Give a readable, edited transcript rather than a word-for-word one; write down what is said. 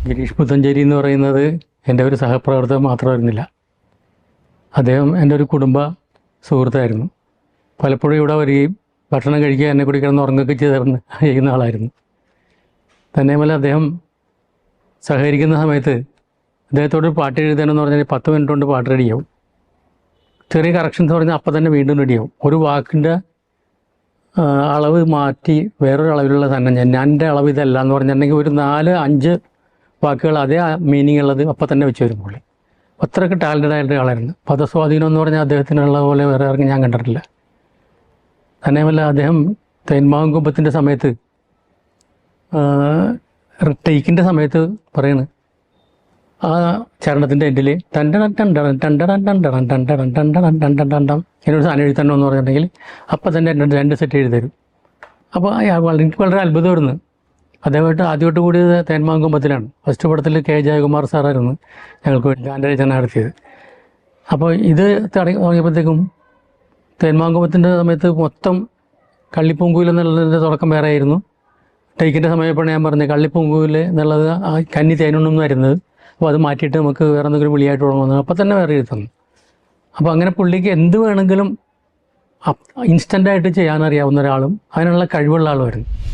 ഗിരീഷ് പുത്തഞ്ചേരി എന്ന് പറയുന്നത് എൻ്റെ ഒരു സഹപ്രവർത്തകൻ മാത്രമായിരുന്നില്ല. അദ്ദേഹം എൻ്റെ ഒരു കുടുംബ സുഹൃത്തായിരുന്നു. പലപ്പോഴും ഇവിടെ വരികയും ഭക്ഷണം കഴിക്കുക, എന്നെ കൂടി കിടന്ന് ഉറങ്ങുകയൊക്കെ ചെയ്യുന്ന ആളായിരുന്നു. തന്നെയുമല്ല, അദ്ദേഹം സഹകരിക്കുന്ന സമയത്ത് അദ്ദേഹത്തോട് പാട്ട് എഴുതാനെന്ന് പറഞ്ഞാൽ 10 മിനിറ്റ് കൊണ്ട് പാട്ട് റെഡിയാവും. ചെറിയ കറക്ഷൻസ് പറഞ്ഞാൽ അപ്പം തന്നെ വീണ്ടും റെഡിയാവും. ഒരു വാക്കിൻ്റെ അളവ് മാറ്റി വേറൊരു അളവിലുള്ള തന്നെ ഞാൻ എൻ്റെ അളവ് ഇതല്ല എന്ന് പറഞ്ഞിട്ടുണ്ടെങ്കിൽ ഒരു 4-5 വാക്കുകൾ അതേ മീനിങ് ഉള്ളത് അപ്പം തന്നെ വെച്ച് വരും പുള്ളി. അത്രയ്ക്ക് ടാലൻറ്റഡ് ആയിട്ട് ആളായിരുന്നു. പദസ്വാധീനം എന്ന് പറഞ്ഞാൽ അദ്ദേഹത്തിനുള്ള പോലെ വേറെ ആർക്കും ഞാൻ കണ്ടിട്ടില്ല. തന്നെയുമല്ല, അദ്ദേഹം തേന്മാവും കുമ്പത്തിൻ്റെ സമയത്ത് ടേക്കിൻ്റെ സമയത്ത് പറയണ്, ആ ചരണത്തിൻ്റെ എൻഡിൽ ടണ്ടടൻ ടണ്ടടൻ ടണ്ടടൻ ടണ്ടടൻ ടണ്ടടൻ ടണ്ടടൻ ടണ്ടടൻ ടണ്ടം എന്നൊരു സാധനം എഴുതണം എന്ന് പറഞ്ഞിട്ടുണ്ടെങ്കിൽ അപ്പം തന്നെ 2 സെറ്റ് എഴുതരും. അപ്പോൾ എനിക്ക് വളരെ അത്ഭുതമായിരുന്നു. അദ്ദേഹമായിട്ട് ആദ്യമായിട്ട് കൂടിയത് തേന്മാവും കുമ്പത്തിലാണ്. ഫസ്റ്റ് പടത്തിൽ കെ ജയകുമാർ സാറായിരുന്നു ഞങ്ങൾക്ക് വേണ്ടി ഗാനരചന നടത്തിയത്. അപ്പോൾ ഇത് തുടങ്ങിയപ്പോഴത്തേക്കും തേന്മാവും കുമ്പത്തിൻ്റെ സമയത്ത് മൊത്തം കള്ളിപ്പൂങ്കൂൽ എന്നുള്ളതിൻ്റെ തുടക്കം വേറെ ആയിരുന്നു. ടേക്കിൻ്റെ സമയപ്പോഴാണ് ഞാൻ പറഞ്ഞത് കള്ളിപ്പൂങ്കൂൽ എന്നുള്ളത് ആ കന്നി തേനുണ്ടെന്ന് വരുന്നത്. അപ്പോൾ അത് മാറ്റിയിട്ട് നമുക്ക് വേറെ എന്തെങ്കിലും വിളിയായിട്ട് തുടങ്ങുന്നു. അപ്പോൾ തന്നെ വേറെ എഴുതുന്നു. അപ്പോൾ അങ്ങനെ പുള്ളിക്ക് എന്ത് വേണമെങ്കിലും ഇൻസ്റ്റൻ്റായിട്ട് ചെയ്യാനറിയാവുന്ന ഒരാളും അതിനുള്ള കഴിവുള്ള ആളുമായിരുന്നു.